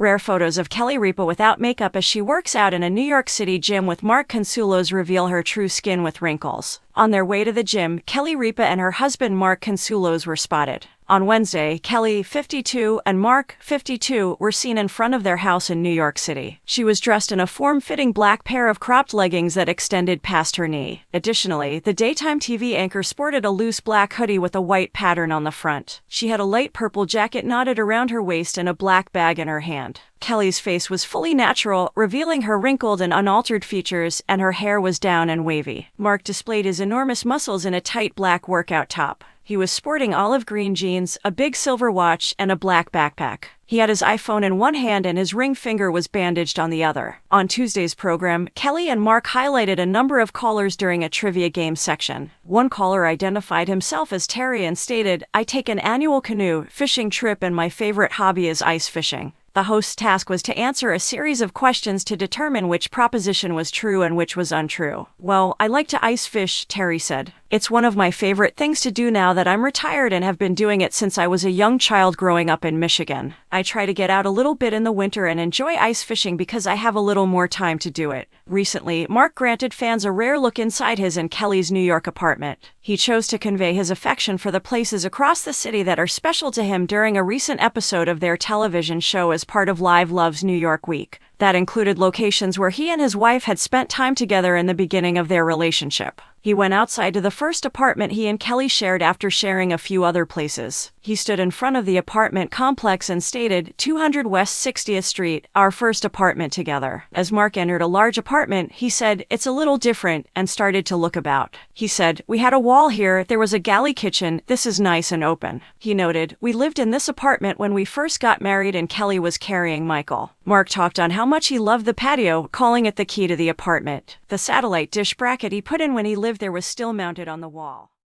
Rare photos of Kelly Ripa without makeup as she works out in a New York City gym with Mark Consuelos reveal her true skin with wrinkles. On their way to the gym, Kelly Ripa and her husband Mark Consuelos were spotted. On Wednesday, Kelly, 52, and Mark, 52, were seen in front of their house in New York City. She was dressed in a form-fitting black pair of cropped leggings that extended past her knee. Additionally, the daytime TV anchor sported a loose black hoodie with a white pattern on the front. She had a light purple jacket knotted around her waist and a black bag in her hand. Kelly's face was fully natural, revealing her wrinkled and unaltered features, and her hair was down and wavy. Mark displayed his enormous muscles in a tight black workout top. He was sporting olive green jeans, a big silver watch, and a black backpack. He had his iPhone in one hand and his ring finger was bandaged on the other. On Tuesday's program, Kelly and Mark highlighted a number of callers during a trivia game section. One caller identified himself as Terry and stated, "I take an annual canoe fishing trip and my favorite hobby is ice fishing." The host's task was to answer a series of questions to determine which proposition was true and which was untrue. "Well, I like to ice fish," Terry said. "It's one of my favorite things to do now that I'm retired and have been doing it since I was a young child growing up in Michigan. I try to get out a little bit in the winter and enjoy ice fishing because I have a little more time to do it." Recently, Mark granted fans a rare look inside his and Kelly's New York apartment. He chose to convey his affection for the places across the city that are special to him during a recent episode of their television show as part of Live Love's New York Week. That included locations where he and his wife had spent time together in the beginning of their relationship. He went outside to the first apartment he and Kelly shared after sharing a few other places. He stood in front of the apartment complex and stated, 200 West 60th Street, our first apartment together. As Mark entered a large apartment, he said, "It's a little different," and started to look about. He said, "We had a wall here, there was a galley kitchen, this is nice and open." He noted, "We lived in this apartment when we first got married and Kelly was carrying Michael." Mark talked on how much he loved the patio, calling it the key to the apartment. The satellite dish bracket he put in when he lived there was still mounted on the wall.